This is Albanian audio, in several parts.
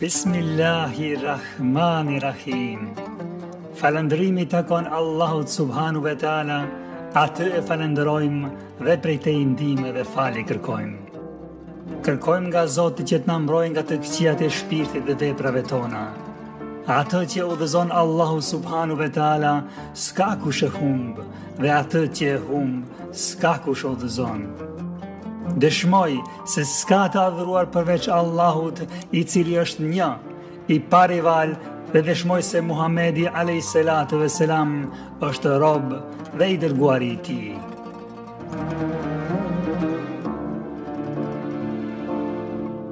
Bismillahirrahmanirrahim. Falëndrimi takon Allahut subhanu ve taala, atë e falenderojmë dhe prej te ndihmë dhe falje kërkojmë. Kërkojmë nga Zoti që të na mbrojë nga të këqijat e shpirtit dhe veprave tona. Atë që udhëzon Allahu subhanu ve taala, s'ka kush e humb, dhe atë që e humb, s'ka kush udhëzon. Dëshmoj se s'ka të adhuruar përveç Allahut, i cili është një, i parival, dhe dëshmoj se Muhamedi a.s. është rob dhe i dërguari i tij.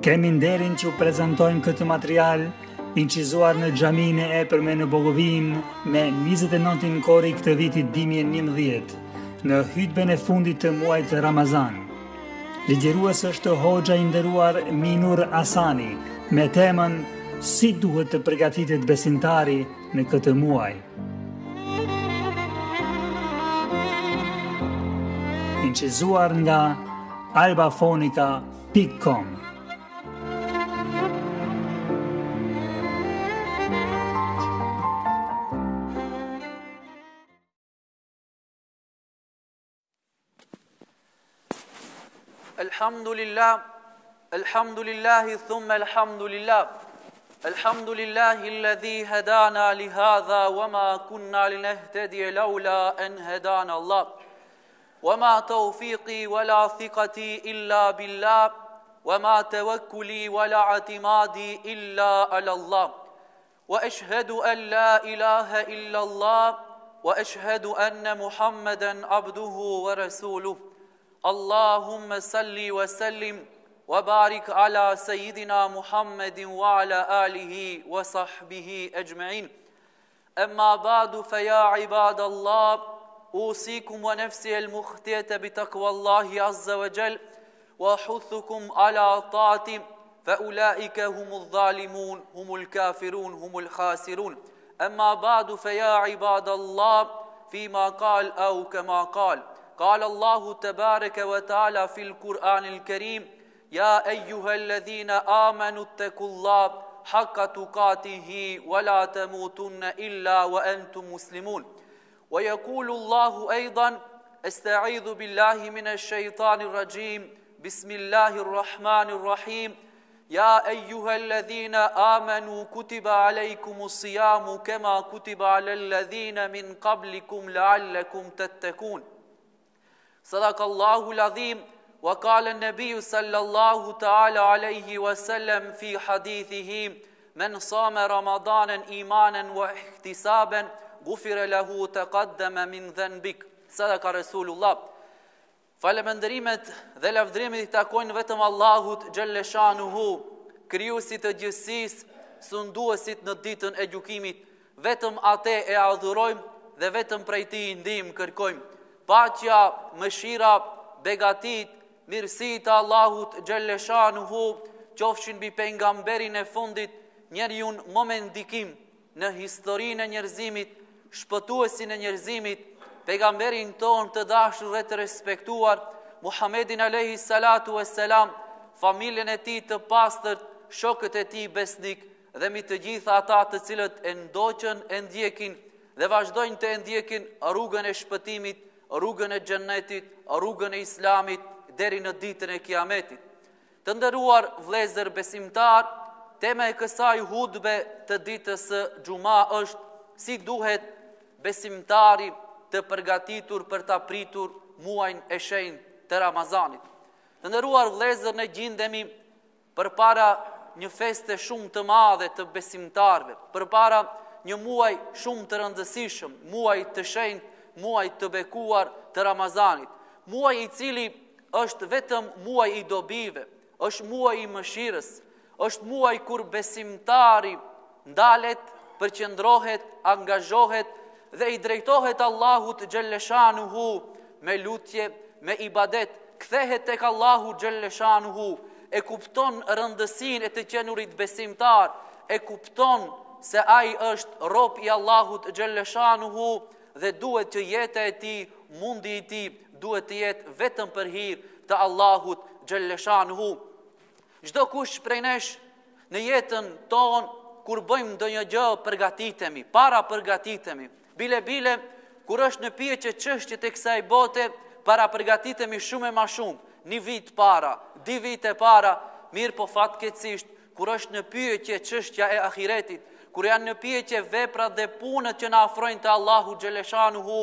Kemi nderin që u prezantojmë këtë material incizuar në xhaminë e epërme në Bogovim me 29 korrik të vitit 2011 në hutben e fundit të muajit Ramazan. Ligjërues është hoxha i nderuar Minur Asani me temën Si duhet të përgatitet besimtari në këtë muaj. Incizuar nga albafonica.com. Alhamdulillahi thumma alhamdulillah. Alhamdulillahi alladhi hadana li hadha wama kunna linahtadiya lawla an hadana Allah. Wama tawfiqi wala thiqati illa billah. Wama tawakkuli wala atimadi illa ala Allah. Wa ashhadu an la ilaha illa Allah. Wa ashhadu anna Muhammadan abduhu wa rasuluh. Allahumma salli wa sallim wa barik ala sayyidina Muhammadin wa ala alihi wa sahbihi ajma'in. Amma ba'du fa ya ibadallah, usikum wa nafsi al-mukhtiyata bi taqwallahi azza wa jal wa huthukum ala ta'ati fa ulaika humul zalimun humul kafirun humul khasirun. Amma ba'du fa ya ibadallah fima qal aw kama qal. قال الله تبارك وتعالى في القرآن الكريم يا أيها الذين آمنوا اتقوا الله حق تقاته ولا تموتن إلا وأنتم مسلمون. ويقول الله أيضا استعيذ بالله من الشيطان الرجيم بسم الله الرحمن الرحيم يا أيها الذين آمنوا كتب عليكم الصيام كما كتب على الذين من قبلكم لعلكم تتقون. صدق الله العظيم. وقال النبي صلى الله تعالى عليه وسلم في حديثه من صام رمضانا إيمانا واحتسابا غفر له تقدم من ذنبك. صدق رسول الله. Falënderimet dhe lavdërimet i takojnë vetëm Allahut xhelle shanuhu, krijuesit të gjithësisë, sunduesit në ditën e gjykimit. Vetëm atë e adhurojmë dhe vetëm prej tij ndihmë kërkojmë. Paqja, mëshira, begatit, mirësitë e Allahut xhelle shanuhu qofshin mbi pejgamberin e fundit, njeriu më me ndikim në historinë e njerëzimit, shpëtuesin e njerëzimit, pejgamberin ton të dashur dhe të respektuar, Muhammedin alayhi salatu wassalam, familjen e tij të pastërt, shokët e tij besnik dhe mbi të gjitha ata të cilët e ndoqën, e ndjekin dhe vazhdojnë të ndjekin rrugën e shpëtimit, rrugën e xhennetit, rrugën e islamit deri në ditën e kiametit. Të nderuar vëllezër besimtar, tema e kësaj hutbe të ditës së xuma është si duhet besimtari të përgatitur për ta pritur muajin e shenjtë të Ramazanit. Të nderuar vëllezër, ne gjendemi përpara një feste shumë të madhe të besimtarëve, përpara një muaj shumë të rëndësishëm, muaj të shenjtë, muaj të bekuar të Ramazanit, muaj i cili është vetëm muaj i dobive, është muaj i mëshirës, është muaj kur besimtari ndalet, përqendrohet, angazhohet dhe i drejtohet Allahut xhelle shanuhu me lutje, me ibadet, kthehet tek Allahu xhelle shanuhu, e kupton rëndësinë e të qenurit besimtar, e kupton se ai është rob i Allahut xhelle shanuhu dhe duhet që jeta e tij, mundi i tij duhet të jetë vetëm për hir të Allahut xhelle shanuhu. Çdo kush prej nesh në jetën tonë, kur bëjmë ndonjë gjë, përgatitemi, para përgatitemi. Bile, kur është në pjeqe çështjet e kësaj bote, para përgatitemi shumë e ma shumë. 1 vit para, 2 vite para, mirë po fatkeqësisht, kur është në pyetje çështja e ahiretit, kur janë në pyetje veprat dhe punët që na afrojnë te Allahu xhaleshanuhu,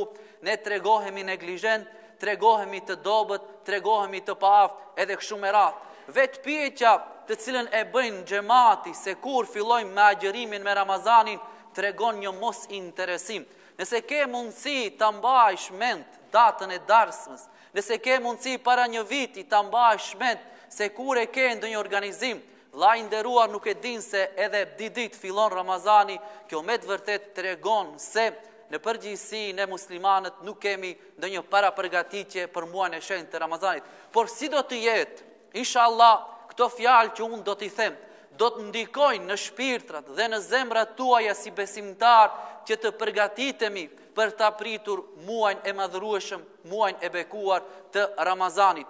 ne tregohemi neglizhent, tregohemi të dobët, tregohemi të paaft, edhe kështu me radhë. Vetë pyetja të cilën e bëjnë xhamati se kur fillojmë me agjërimin me Ramazanin, tregon një mos interesim. Nëse ke mundësi ta mbajsh mend datën e darsmës, nëse ke mundësi para një viti ta mbajsh mend se kur e ke ndonjë organizim, vllai i nderuar, nuk e din se edhe 2 ditë fillon Ramazani, kjo me të vërtet tregon se në përgjithësi ne muslimanët nuk kemi ndonjë parapërgatitje për muajin e shenjtë të Ramazanit. Por si do të jetë, inshallah, këto fjalë që unë do t'i them, do të ndikojnë në shpirtrat dhe në zemrat tuaja si besimtar që të përgatitemi për ta pritur muajin e madhërueshëm, muajin e bekuar të Ramazanit.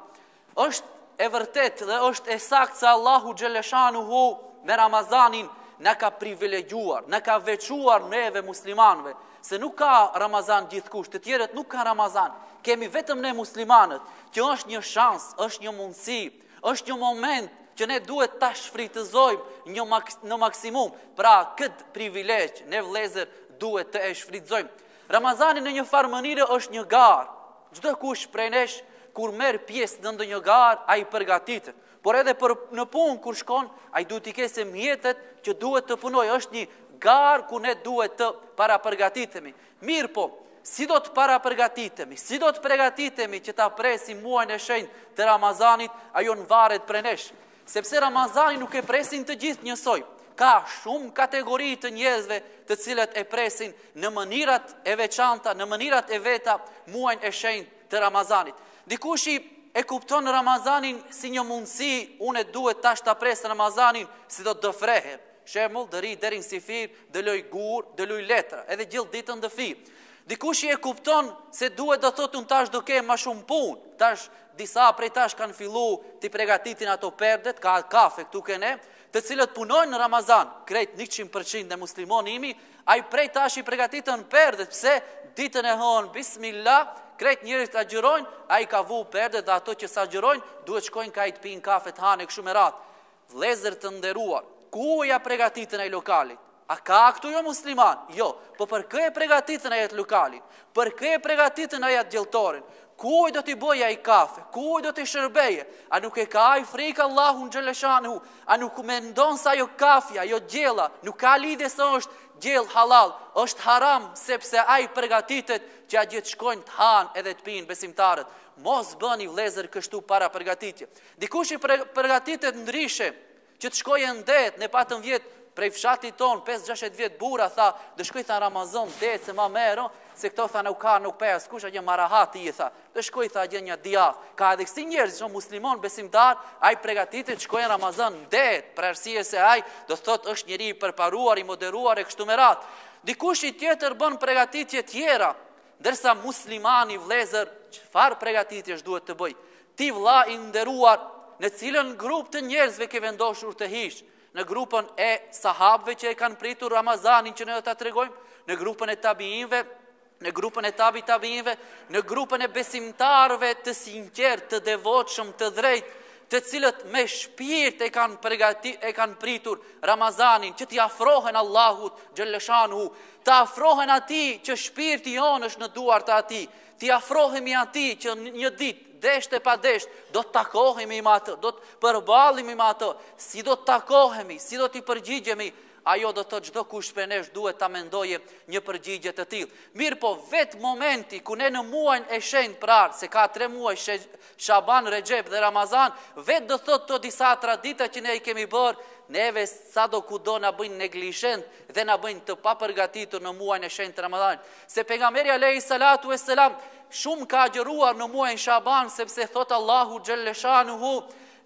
Është e vërtet dhe është e saktë se Allahu xhaleshanuhu me Ramazanin na ka privilegjuar, na ka veçuar neve muslimanëve, se nuk ka Ramazan gjithkush, të tjerët nuk ka Ramazan. Kemi vetëm ne muslimanët, që është një shans, është një mundësi, është një moment që ne duhet ta shfrytëzojmë në maksimum. Pra, këtë privilegj ne vëllezër duhet të e shfrytëzojmë. Ramazani në një farë mënyrë është një garë. Çdo kush prej nesh kur merr pjesë në ndonjë garë, ai përgatitet. Por edhe në punë kur shkon, ai duhet të ketë mjetet që duhet të punojë. Është një garë ku ne duhet të parapërgatitemi. Mirë po, si do të parapërgatitemi, si do të përgatitemi që ta presim muajin e shenjtë të Ramazanit, ajo në varet prej nesh. Sepse Ramazani nuk e presin të gjithë njësoj. Ka shumë kategori të njerëzve të cilët e presin në mënyrat e veçanta, në mënyrat e veta muajin e shenjtë të Ramazanit. Dikush e kupton Ramazanin si një mundësi, unë duhet tash ta pres Ramazanin si do të frehem. Shembull, dëri deri në sifir, dë loj gur, dë loj letra, edhe gjithë ditën dë fi. Dikush e kupton se duhet do thotë unë tash do kem më shumë punë. Tash disa prej tash kanë fillu të përgatitin ato perdet, ka kafe këtu kene, të cilët punojnë në Ramazan, krejt 100% e muslimonimi, ai prej tash i përgatitën perdet, pse ditën e hon bismillah, krejt njerëzit agjërojnë, ai ka vu perdet dhe ato që sa agjërojnë, duhet shkojnë ka i të pinë kafe të hanë e kështu me radhë. Vëllezër të nderuar, ku ja përgatitën ai lokalit? A ka këtu jo musliman? Jo, po për kë e përgatitën ai atë lokalin? Për kë e përgatitën ai atë gjelltorin? Kuj do t'i boja i kafe? Kuj do t'i shërbeje? A nuk e ka i frikë Allahun xhaleshanuhu? A nuk mendon sa jo kafja, jo gjella, nuk ka lidhje se është gjell halal, është haram, sepse ai përgatitet që a gjithë shkojnë të hanë edhe të pinë besimtarët. Mos bëni vëllezër kështu para përgatitje. Dikush i përgatitet ndryshe, që të shkojë në det, ne patëm vjetë prej fshatit ton, 5-6 vjetë bura, tha, dë shkoj tha Ramazan, det se ma mero, se këto tha nuk ka, nuk peja, s'kush a gjë marahati i tha, dë shkoj tha gjë një diaf, ka edhe kësi njerëz, që muslimon besimtar, aj pregatitit shkojnë Ramazan, det, për arsye se aj, do thot është njëri i përparuar, i moderuar e kështu me radhë. Dikush i tjetër bën pregatitje tjera, ndërsa muslimani vëllezër, çfarë pregatitjesh duhet të bëj? Ti vëlla i nderuar, në cilën grup të njerëzve ke vendosur të hish, në grupën e sahabëve që e kanë pritur Ramazanin që ne do ta tregojmë, në grupën e tabiinëve, në grupën e tabiinëve, në grupën e besimtarëve të sinqertë, të devotshëm, të drejtë, të cilët me shpirt e kanë pritur Ramazanin, që t'i afrohen Allahut xhaleshanuhu, të afrohen atij që shpirti jonë është në duart të atij, t'i afrohemi atij që një ditë desht e pa desht, do të takohemi me atë, do të përballemi me atë, si do të takohemi, si do t'i përgjigjemi, ajo do të çdo kush prej nesh duhet ta mendoje një përgjigje të tillë. Mirë po, vetë momenti ku ne në muajin e shenjtë prar, se ka 3 muaj, Shaban, Rexhep dhe Ramazan, vetë do thotë to disa tradita që ne i kemi bërë, neve sado kudo na bëjnë neglizhent dhe na bëjnë të papërgatitur në muajin e shenjtë të Ramazanit. Se pejgamberi alayhi salatu vesselam shumë ka agjëruar në muajin Shaban, sepse thot Allahu xhaleshanuhu,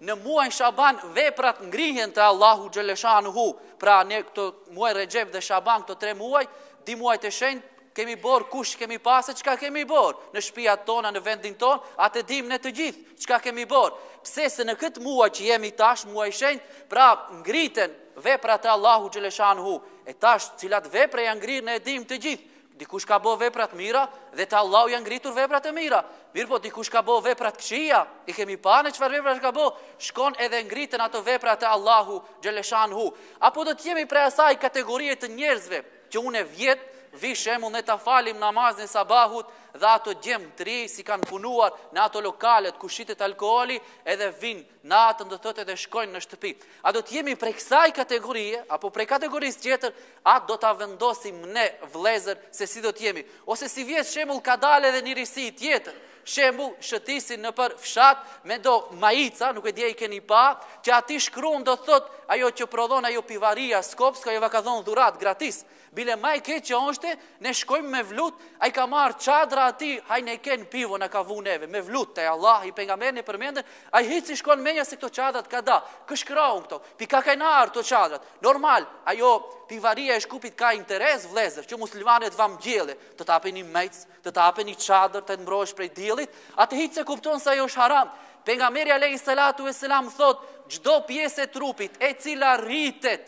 në muajin Shaban veprat ngrihen te Allahu xhaleshanuhu. Pra ne këto muaj Rexhep dhe Shaban, këto 3 muaj, 2 muajt e shenjtë kemi bërë kush kemi pasë, çka kemi bërë në shtëpiat tona, në vendin ton, atë dim ne të gjithë çka kemi bërë. Pse se në këtë muaj që jemi tash, muaj i shenjtë, pra ngriten veprat e Allahu xhaleshanhu. E tash cilat vepra janë ngrirë ne e dim të gjithë. Dikush ka bë veprat mira dhe te Allahu janë ngritur veprat e mira. Mirë po dikush ka bë veprat këqija, i kemi parë çfarë vepra ka bë, shkon edhe ngriten ato veprat e Allahu xhaleshanhu. Apo do të jemi prej asaj kategorie të njerëzve që unë vjet vi shembull ne ta falim namazin e sabahut dhe ato djem të ri si kanë punuar në ato lokalet ku shitet alkooli edhe vinë natën do thotë edhe shkojnë në shtëpi. A do të jemi prej kësaj kategorie apo prej kategorisë tjetër, a do ta vendosim ne vëllezër se si do të jemi? Ose si vjet shembull ka dalë edhe një risi tjetër. Shembull, shëtisin në për fshat me do majica, nuk e dje i keni pa, që ati shkruan do thot ajo që prodhon ajo pivaria Skopska, ajo va ka dhon dhurat gratis. Bile ma i keq që është, ne shkojmë me vlut, a i ka marrë qadra ati, hajnë e kenë pivo në ka vu neve, me vlut të Allah, i pejgamberin e përmendën, a i hici shkon menja se këto qadrat ka da, këshkraun këto, pi ka kajnar të qadrat. Normal, ajo pivaria e shkupit ka interes vlezër, që muslimanet vam gjele, të tapen një mejc, të tapen një qadrë, të mbrohesh prej diellit, atë hici se kupton se ajo është haram. Pejgamberi alayhi salatu vesselam thot, çdo pjesë e trupit e cila rritet,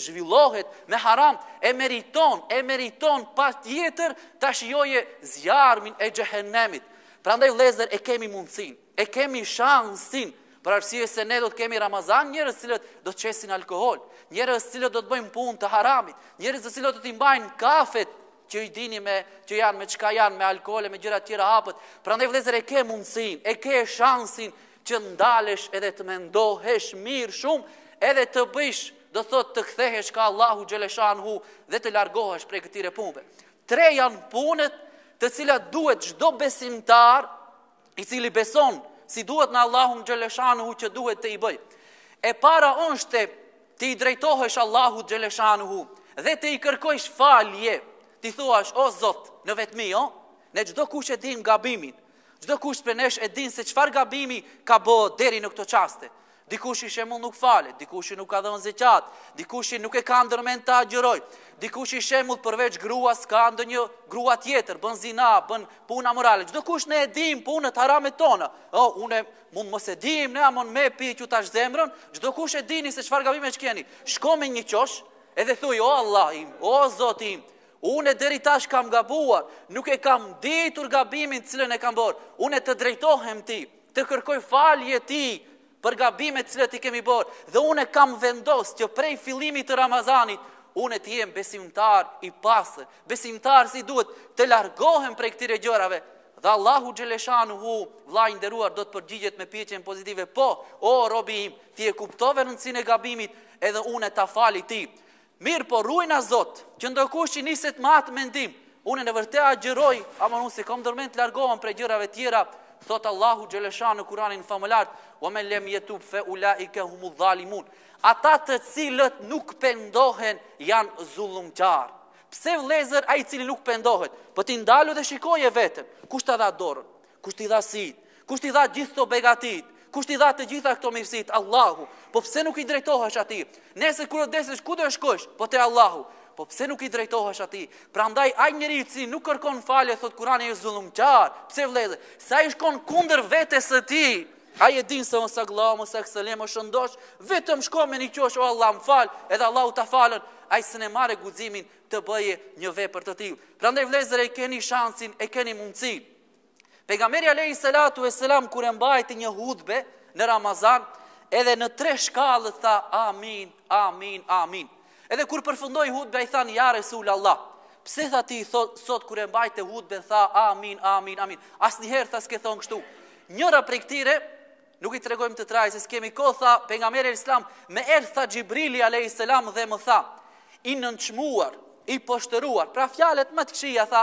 zhvillohet me haram, e meriton patjetër ta shijojë zjarmin e xhehenemit. Prandaj vëllezër e kemi mundsinë, e kemi shansin, për arsye se ne do të kemi Ramazan, njerëz të cilët do të çesin alkool, njerëz të cilët do të bëjnë punë të haramit, njerëz të cilët do të mbajnë kafet që i dini që janë me çka janë, me alkool e me gjëra të tjera hapët. Prandaj vëllezër e ke mundsinë, e ke shansin që ndalesh edhe të mendohesh mirë shumë, edhe të bësh, do thot të kthehesh ka Allahu xhaleshanhu dhe të largohesh prej këtyre punëve. 3 janë punët të cilat duhet çdo besimtar i cili beson si duhet në Allahun xhaleshanhu që duhet të i bëj. E para është të i drejtohesh Allahu xhaleshanhu dhe të i kërkosh falje. Ti thuash, o Zot, në vetmi, ne çdo kush e din gabimin, çdo kush prej nesh e din se çfarë gabimi ka bë deri në këto çaste. Dikush i shembull nuk falet, dikush nuk ka dhënë zeqat, dikush nuk e ka ndërmend ta agjëroj, dikush i shembull përveç gruas ka ndonjë grua tjetër, bën zina, bën puna morale. Çdo kush ne e dim punët harame tona. Unë mund mos e dim, ne amon me pi që tash zemrën, çdo kush e dini se çfarë gabime keni. Shko me një qosh edhe thuj, o Allah im, o Zot im, unë deri tash kam gabuar, nuk e kam ditur gabimin cilën e kam bërë. Unë të drejtohem ti, të kërkoj falje ti për gabimet cilët i kemi bërë. Dhe unë kam vendos që prej fillimit të Ramazanit, unë të jem besimtar i pasër, besimtar si duhet të largohem prej këtyre gjërave. Dhe Allahu xhaleshanhu, vllai i nderuar, do të përgjigjet me pyetjen pozitive. Po, o robi im, ti e kuptove rëndësinë e gabimit, edhe unë ta fali ti. Mirë po ruajna Zot, që ndokush që niset me atë mendim, unë në vërtet agjëroj, ama unë se kam ndërmend të largohem prej gjërave tjera, thot Allahu xhaleshanhu në Kur'anin famëlar, wa man lam yatub fa ulaika humudh zalimun. Ata të cilët nuk pendohen janë zullumqtar. Pse vëllezër ai i cili nuk pendohet? Po ti ndalu dhe shikoje veten, kush ta dha dorën, kush ti dha sit, kush ti dha gjithë këto begatit, kush ti dha të gjitha këto mirësit? Allahu. Po pse nuk i drejtohesh atij? Nëse kur desesh ku do shkosh? Po te Allahu. Po pse nuk i drejtohesh atij? Prandaj ai njeriu i nuk kërkon falje, thot Kurani, është zullumqtar. Pse vëllezër? Sa i shkon kundër vetes së tij. Ai e din se mos sallallahu mos selam mos shëndosh, vetëm shko me një qosh, o Allah më fal, edhe Allahu ta falën. Ai s'e marrë guximin të bëje një vepër të tillë. Prandaj vëllezër, e keni shansin, e keni mundësinë. Pejgamberi alayhi salatu vesselam kur e mbajti një hutbe në Ramazan, edhe në 3 shkallë tha amin, amin, amin. Edhe kur përfundoi hutbe ai than ja Resulullah. Pse tha ti sot kur e mbajte hutben tha amin, amin, amin. Asnjëherë tha s'ke thon kështu. Njëra prej këtyre nuk i tregojmë të traj se s'kemi kohë, tha pejgamberi islam, me erdh tha Xhibrili alayhis salam dhe më tha, i nënçmuar, i poshtëruar. Pra fjalët më të këqija tha,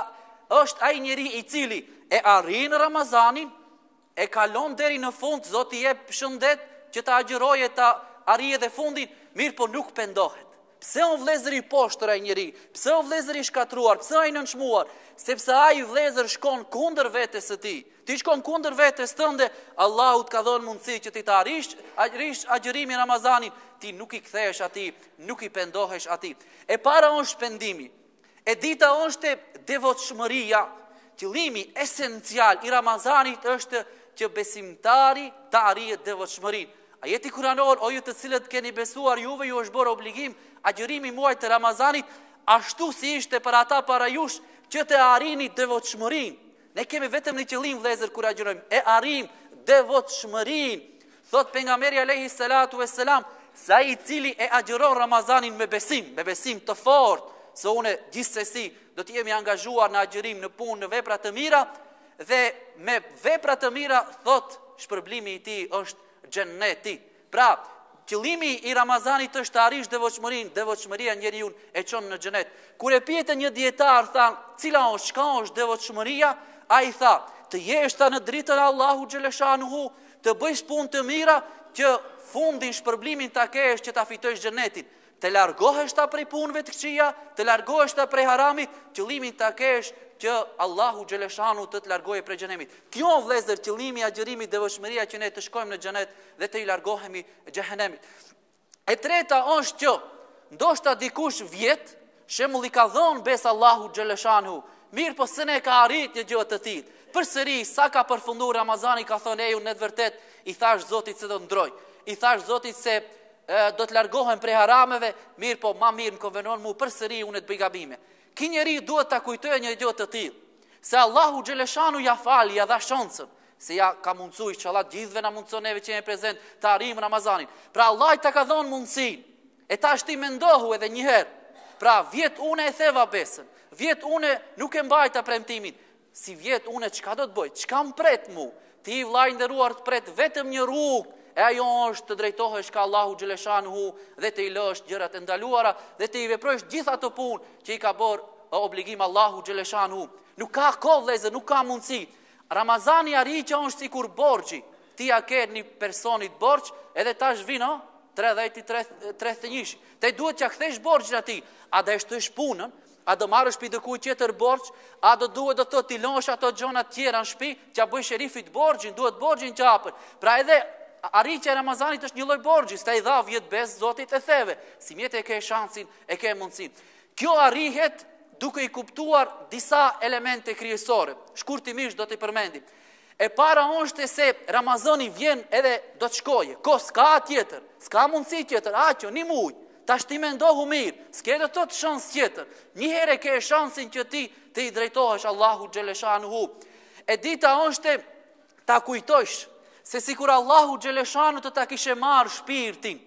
është ai njeri i cili e arrin Ramazanin, e kalon deri në fund, Zoti jep shëndet që ta agjërojë, ta arrijë dhe fundin, mirë po nuk pendohet. Pse o vëllezër i poshtër ai njeri? Pse o vëllezër i shkatruar? Pse ai nënçmuar? Sepse ai vëllezër shkon kundër vetes së tij. Ti shkon kundër vetes tënde, Allahu të ka dhënë mundësi që ti të arrish agjërimin e Ramazanit, ti nuk i kthehesh atij, nuk i pendohesh atij. E para është pendimi. E dita është devotshmëria. Qëllimi esencial i Ramazanit është që besimtari të arrijë devotshmërinë. Ajeti kuranor, o ju të cilët keni besuar, juve ju është bërë obligim agjërimi muajit të Ramazanit, ashtu si ishte për ata para jush që të arrini devotshmërinë. Ne kemi vetëm një qëllim vëllezër kur agjërojmë, e arrim devotshmërinë. Thot pejgamberi alayhi salatu vesselam, se ai I cili e agjëron Ramazanin me besim të fortë, se unë gjithsesi do të jemi angazhuar në agjërim, në punë, në vepra të mira, dhe me vepra të mira thot shpërblimi I tij është xheneti. Pra, qëllimi I Ramazanit është të arrish devotshmërinë, devotshmëria njeriu e çon në xhenet. Kur e pyetën një dietar, than, cila është, çka është devotshmëria? Ai tha, të jesh ta në dritën e Allahu xhaleshanuhu, të bëjsh punë të mira që fundin shpërblimin ta kesh që ta fitosh xhenetin. Të largohesh ta prej punëve të këqija, të largohesh ta prej haramit, qëllimin ta kesh që Allahu xhaleshanu të largojë prej xhenemit. Kjo vëllezër qëllimi I agjërimit devotshmëria që ne të shkojmë në xhenet dhe të I largohemi xhehenemit. E treta është që ndoshta dikush vjet, shembull I ka dhënë besë Allahu xhaleshanu, mirë po se ne ka arrit një gjë të tillë. Përsëri sa ka përfunduar Ramazani ka thonë unë në të vërtet I thash Zotit se do ndroj. I thash Zotit se do të largohem prej harameve, mirë po ma mirë më konvenon mu përsëri unë të bëj gabime. Ki njeri duhet ta kujtojë një gjë të tillë, se Allahu xhaleshanu ja fal, ja dha shansën, se ja ka mundsuar inshallah gjithëve na mundson neve që jemi prezent të arrijmë Ramazanin. Pra Allah ta ka dhënë mundësinë. E tash ti mendohu edhe një herë. Pra vjet unë e theva besën, vjet unë nuk e mbajta premtimin. Si vjet unë çka do të bëj? Çka më pret mu? Ti vllai nderuar të pret vetëm një rrugë. E ajo është të drejtohesh ka Allahu xhaleshanuhu dhe të I lësh gjërat e ndaluara dhe të I veprosh gjithë ato punë që I ka bërë obligim Allahu xhaleshanuhu. Nuk ka kohë vëllezër, nuk ka mundësi. Ramazani arritja është sikur borxhi. Ti ja ke një personit borxh, edhe tash vin, 31. Te duhet t'ja kthesh borxhin atij. A do shtosh punën? A do marrësh pi dikujt tjetër borxh? A do duhet të thotë ti lësh ato gjona të tjera në shtëpi, t'ja bëj sherifit borxhin, duhet borxhin qapën. Pra edhe arritja e Ramazanit është një lloj borxhi, sta I dha 10 besë Zotit e theve. Si mjetë e ke shansin, e ke mundësin. Kjo arrihet duke I kuptuar disa elemente kryesore. Shkurtimisht do t'i përmendim. E para është se Ramazani vjen edhe do të shkoje. Ko s'ka tjetër, s'ka mundësi tjetër, aqo, një muj. Ta shti me ndohu mirë, s'ke do të shans tjetër. Një herë e ke shansin që ti të I drejtohesh Allahu xhaleshanuhu. E dita është ta kujtojsh se sikur Allahu xhaleshanu të ta kishe marrë shpirtin,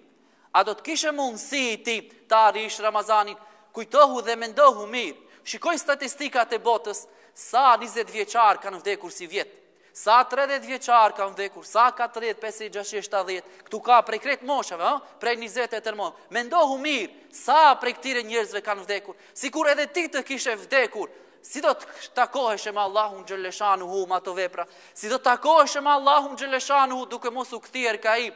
a do të kishe mundësi ti të arrish Ramazanin, kujtohu dhe mendohu mirë. Shikoj statistikat e botës, sa 20 vjeçar kanë vdekur si vjet, sa 30 vjeçar kanë vdekur, sa 40, 50, 60, 70, këtu ka prej krejt moshave, prej 20 e tërmon. Mendohu mirë, sa prej këtire njerëzve kanë vdekur, sikur edhe ti të kishe vdekur. Si do të takohesh me Allahun xhaleshanuhu me ato vepra? Si do të takohesh me Allahun xhaleshanuhu duke mos u kthyer ka ai?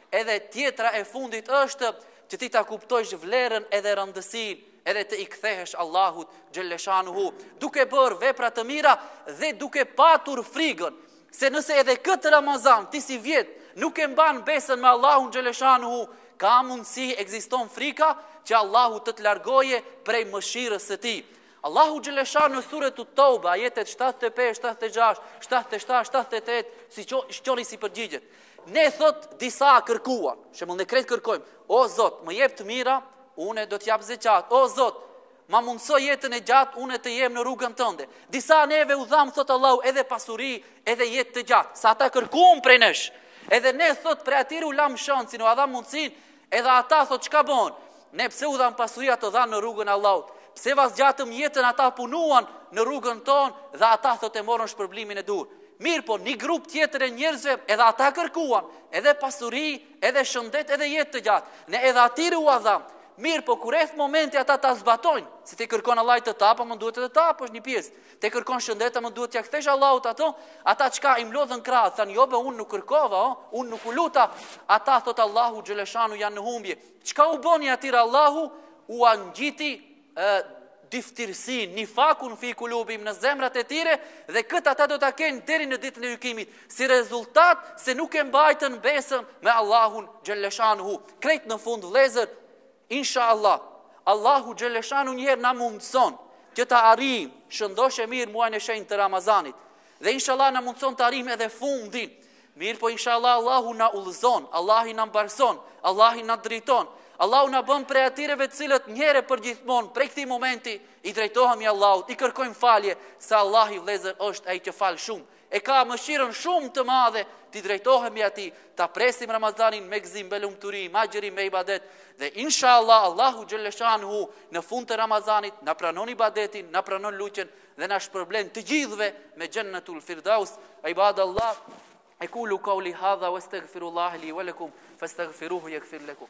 Edhe tjetra e fundit është që ti ta kuptojsh vlerën edhe rëndësinë, edhe të I kthehesh Allahut xhaleshanuhu, duke bërë vepra të mira dhe duke patur frikën, se nëse edhe këtë Ramazan ti si vjet nuk e mban besën me Allahun xhaleshanuhu, ka mundësi ekziston frika që Allahu të largoje prej mëshirës së Tij. Allahu xhaleshanu në surën Tauba, ajetet 75, 76, 77, 78, si shqoni si përgjigjet. Ne thot disa kërkuan, shembull ne krejt kërkojmë, o Zot, më jep të mira, unë do t'jap zeqat. O Zot, ma mundso jetën e gjatë, unë të jem në rrugën tënde. Disa neve u dham, thot Allahu, edhe pasuri, edhe jetë të gjatë. Sa ata kërkuan prej nesh. Edhe ne thot prej atyre u lam shansin, u dham mundsin, edhe ata thot çka bën? Ne pse u dham pasuria të dhanë në rrugën e Allahut? Pse vazgjatëm jetën ata punuan në rrugën tonë dhe ata thot e morën shpërblimin e dur. Mirë po, një grup tjetër e njerëzve edhe ata kërkuan, edhe pasuri, edhe shëndet, edhe jetë të gjatë. Ne edhe atyre u adham. Mirë po, kur eth momenti ata ta zbatojnë, se te kërkon Allah të tapa, më duhet të tapa, është një pjesë. Te kërkon shëndeta, më duhet t'ja kthesh Allahut ato, ata çka I mlodhën krah, thanë jo be unë nuk kërkova, unë nuk u luta. Ata thot Allahu xhaleshanu janë në humbje. Çka u boni atyre Allahu? U angjiti diftirsin, nifakun fi kulubim në zemrat e tyre dhe këtë ata do ta kenë deri në ditën e gjykimit, si rezultat se nuk e mbajtën besën me Allahun xhaleshanuhu. Krejt në fund vëllezër, inshallah, Allahu xhaleshanu njëherë na mundson që ta arrijmë shëndoshë mirë muajin e shenjtë të Ramazanit. Dhe inshallah na mundson të arrijmë edhe fundin. Mirë po inshallah Allahu na udhëzon, Allahu na mbarson, Allahu na drejton. Allahu na bën prej atyre të cilët një herë për gjithmonë prej këtij momenti i drejtohemi Allahut, i kërkojmë falje, se Allahu vëllezër është ai që fal shumë. E ka mëshirën shumë të madhe, ti drejtohemi atij, ta presim Ramazanin me gëzim, me lumturi, me agjërim, me ibadet dhe inshallah Allahu xhaleshanuhu në fund të Ramazanit na pranon ibadetin, na pranon lutjen dhe na shpërblen të gjithëve me Jannatul Firdaus. Ibadallah, aqulu qawli hadha wastaghfirullaha li wa lakum fastaghfiruhu yaghfir lakum.